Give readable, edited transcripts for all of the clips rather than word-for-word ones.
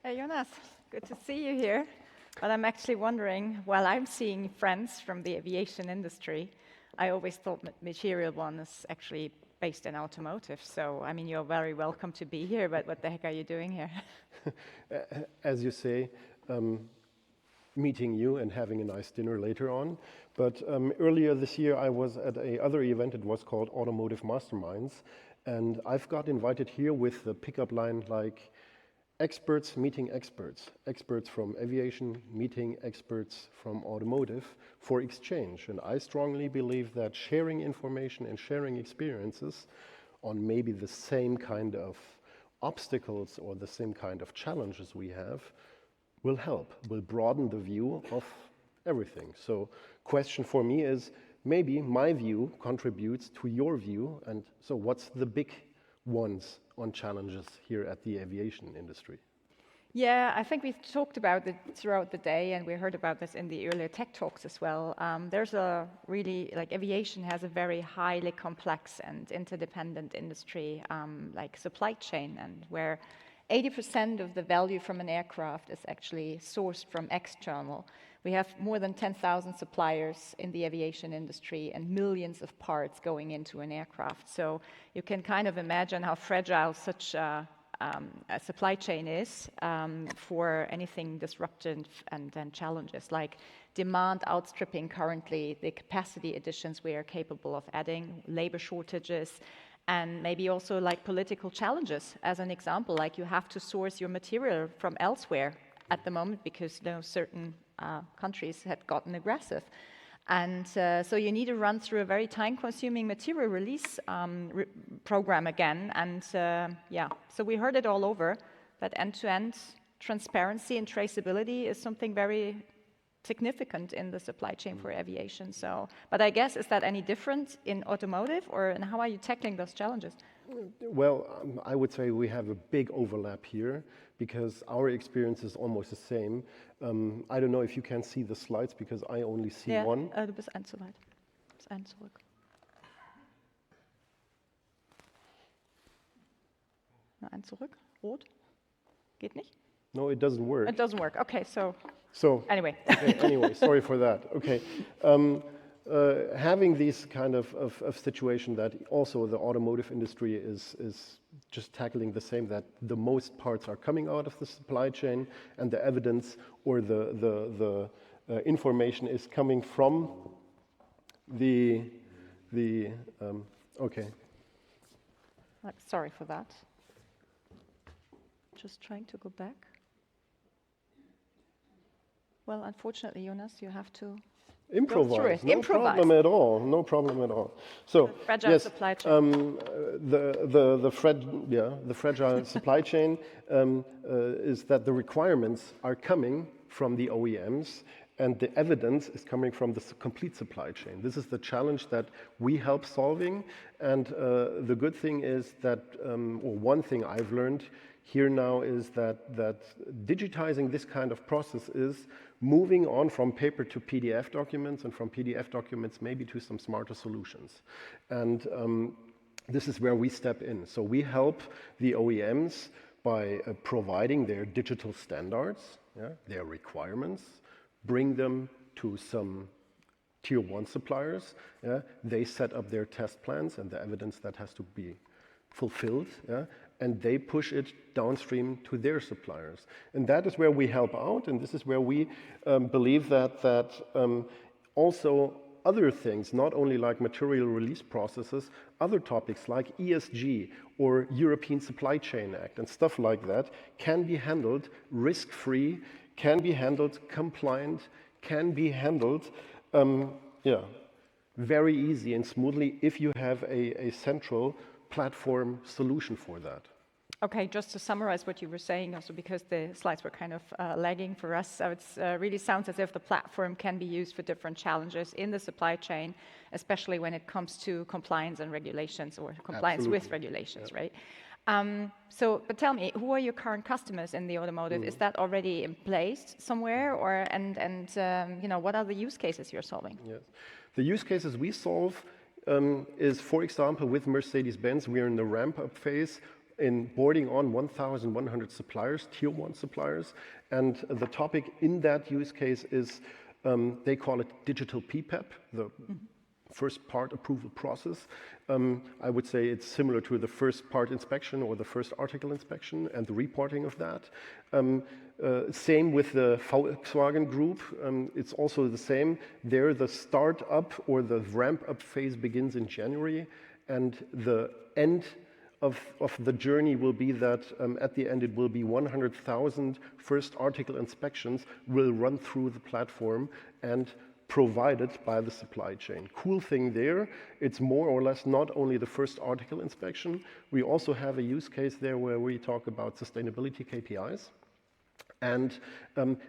Hey Jonas, good to see you here. But I'm actually wondering, while I'm seeing friends from the aviation industry, I always thought material.one is actually based in automotive. So, I mean, you're very welcome to be here, but what the heck are you doing here? As you say, meeting you and having a nice dinner later on. But earlier this year, I was at another event. It was called Automotive Masterminds. And I've got invited here with the pickup line like, experts meeting experts, experts from aviation meeting experts from automotive for exchange. And I strongly believe that sharing information and sharing experiences on maybe the same kind of obstacles or the same kind of challenges we have will help, will broaden the view of everything. So question for me is, maybe my view contributes to your view, and so what's the big ones on challenges here at the aviation industry? Yeah, I think we've talked about it throughout the day, and we heard about this in the earlier tech talks as well. There's a really, like aviation has a very highly complex and interdependent industry, like supply chain, and where 80% of the value from an aircraft is actually sourced from external. We have more than 10,000 suppliers in the aviation industry and millions of parts going into an aircraft. So you can kind of imagine how fragile such a supply chain is for anything disruptive and challenges, like demand outstripping currently the capacity additions we are capable of adding, labor shortages, and maybe also like political challenges. As an example, like you have to source your material from elsewhere at the moment because certain countries had gotten aggressive. And so you need to run through a very time-consuming material release program again. And so we heard it all over, that end-to-end transparency and traceability is something very significant in the supply chain for aviation. So, but I guess, is that any different in automotive, and how are you tackling those challenges? Well, I would say we have a big overlap here because our experience is almost the same. I don't know if you can see the slides because I only see one. Du bist eins zu weit. Bis eins zurück. Eins zurück. Rot. Geht nicht? No, it doesn't work. It doesn't work. Okay, so anyway. Anyway, sorry for that. Okay. Having this kind of situation that also the automotive industry is just tackling the same, that the most parts are coming out of the supply chain and the evidence or the information is coming from the okay. Sorry for that. Just trying to go back. Well, unfortunately, Jonas, you have to improvise. No improvise. Problem at all. No problem at all. So fragile supply chain. The fragile supply chain is that the requirements are coming from the OEMs, and the evidence is coming from the complete supply chain. This is the challenge that we help solving, and the good thing is that, or one thing I've learned here now is that digitizing this kind of process is moving on from paper to PDF documents, and from PDF documents maybe to some smarter solutions. And this is where we step in. So we help the OEMs by providing their digital standards, their requirements, bring them to some tier 1 suppliers. They set up their test plans and the evidence that has to be fulfilled, and they push it downstream to their suppliers. And that is where we help out, and this is where we believe that also other things, not only like material release processes, other topics like ESG or European Supply Chain Act and stuff like that can be handled risk-free, can be handled compliant, can be handled very easy and smoothly if you have a central platform solution for that. Okay, just to summarize what you were saying, also because the slides were kind of lagging for us, so it really sounds as if the platform can be used for different challenges in the supply chain, especially when it comes to compliance and regulations, or compliance with regulations, right? But tell me, who are your current customers in the automotive? Is that already in place somewhere, or what are the use cases you're solving? Yes, the use cases we solve is, for example, with Mercedes-Benz, we are in the ramp-up phase in boarding on 1,100 suppliers, tier 1 suppliers. And the topic in that use case is, they call it digital PPAP, the first part approval process. I would say it's similar to the first part inspection or the first article inspection and the reporting of that. Same with the Volkswagen Group. It's also the same. There, the start-up or the ramp-up phase begins in January, and the end of the journey will be that at the end it will be 100,000 first article inspections will run through the platform and provided by the supply chain. Cool thing there, it's more or less not only the first article inspection, we also have a use case there where we talk about sustainability KPIs. And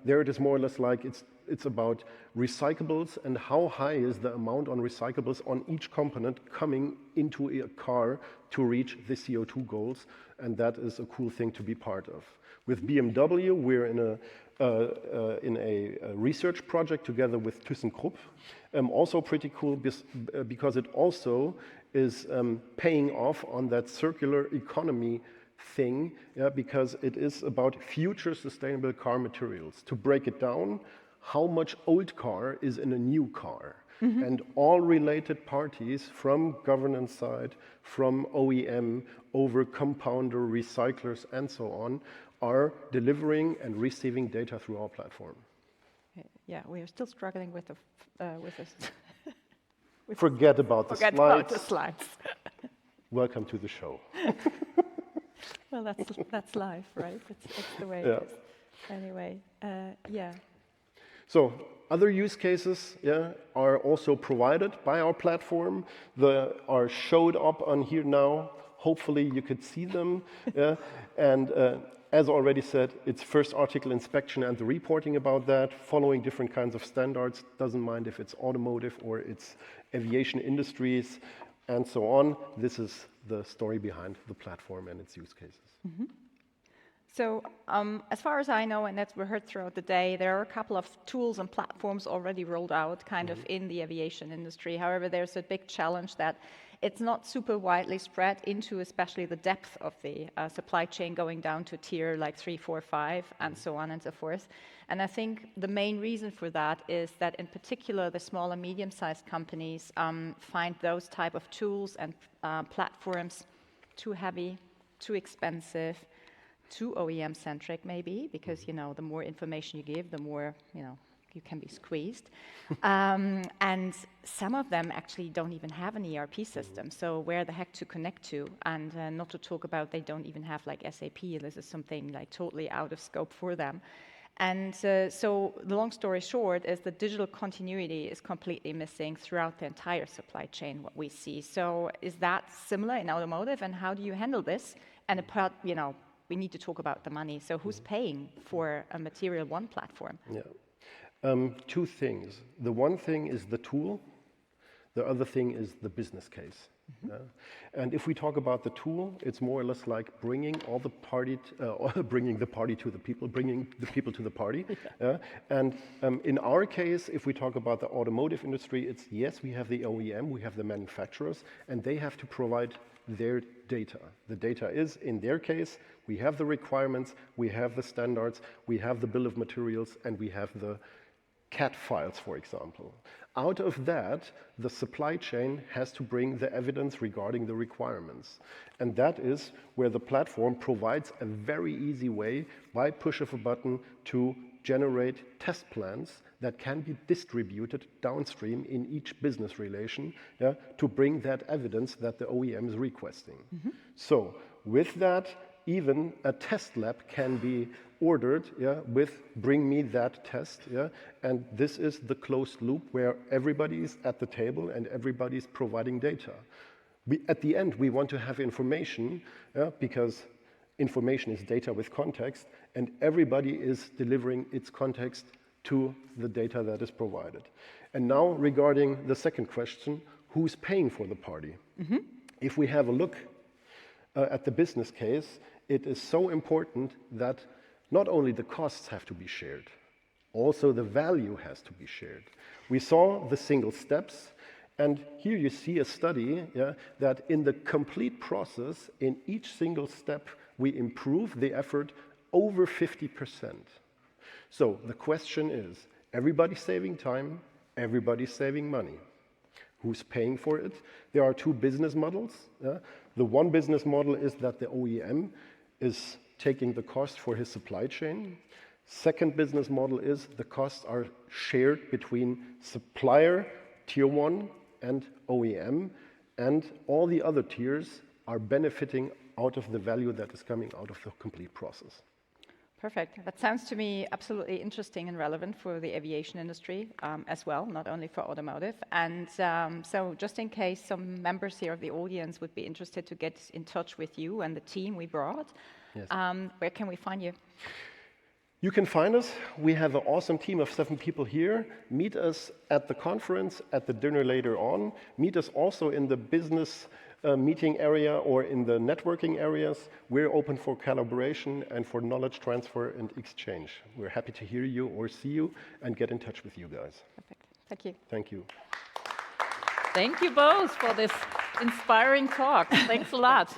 there it is more or less like it's about recyclables and how high is the amount on recyclables on each component coming into a car to reach the CO2 goals, and that is a cool thing to be part of. With BMW, we're in a research project together with ThyssenKrupp. Also pretty cool because it also is paying off on that circular economy thing, because it is about future sustainable car materials. To break it down, how much old car is in a new car? And all related parties from governance side, from OEM, over compounder, recyclers, and so on, are delivering and receiving data through our platform. Yeah, we are still struggling with this. Forget about the slides. Forget about the slides. Welcome to the show. Well, that's life, right? It's the way it is. Anyway, yeah. So other use cases, are also provided by our platform. They are showed up on here now. Hopefully you could see them. And as already said, it's first article inspection and the reporting about that, following different kinds of standards. Doesn't mind if it's automotive or it's aviation industries and so on. This is the story behind the platform and its use cases. So as far as I know, and that's we heard throughout the day, there are a couple of tools and platforms already rolled out kind of in the aviation industry. However, there's a big challenge that it's not super widely spread into especially the depth of the supply chain going down to tier like 3, 4, 5, and so on and so forth. And I think the main reason for that is that in particular the small and medium-sized companies find those type of tools and platforms too heavy, too expensive, too OEM-centric maybe, because, the more information you give, the more, you can be squeezed. And some of them actually don't even have an ERP system, so where the heck to connect to? And not to talk about they don't even have like SAP. This is something like totally out of scope for them. And so the long story short is the digital continuity is completely missing throughout the entire supply chain, what we see. So is that similar in automotive, and how do you handle this? And apart, we need to talk about the money. So who's paying for a material.one platform? Yeah. Two things. The one thing is the tool. The other thing is the business case. And if we talk about the tool, it's more or less like bringing the party to the people, bringing the people to the party. And in our case, if we talk about the automotive industry, it's yes, we have the OEM, we have the manufacturers, and they have to provide their data. The data is, in their case, we have the requirements, we have the standards, we have the bill of materials, and we have the CAD files, for example. Out of that, the supply chain has to bring the evidence regarding the requirements. And that is where the platform provides a very easy way, by push of a button, to generate test plans that can be distributed downstream in each business relation, to bring that evidence that the OEM is requesting. So with that, even a test lab can be ordered, with bring me that test, and this is the closed loop where everybody is at the table and everybody is providing data. At the end, we want to have information, because information is data with context, and everybody is delivering its context to the data that is provided. And now regarding the second question, who's paying for the party? If we have a look at the business case, it is so important that not only the costs have to be shared, also the value has to be shared. We saw the single steps, And here you see a study, yeah, that in the complete process, in each single step, we improve the effort over 50%. So the question is, everybody's saving time, everybody's saving money. Who's paying for it? There are two business models. Yeah? The one business model is that the OEM is taking the cost for his supply chain. Second business model is the costs are shared between supplier, tier 1, and OEM, and all the other tiers are benefiting out of the value that is coming out of the complete process. Perfect. That sounds to me absolutely interesting and relevant for the aviation industry as well, not only for automotive. And so just in case some members here of the audience would be interested to get in touch with you and the team we brought, Yes. Where can we find you? You can find us. We have an awesome team of 7 people here. Meet us at the conference, at the dinner later on. Meet us also in the business meeting area or in the networking areas. We're open for collaboration and for knowledge transfer and exchange. We're happy to hear you or see you and get in touch with you guys. Perfect. Thank you. Thank you. Thank you both for this inspiring talk. Thanks a lot.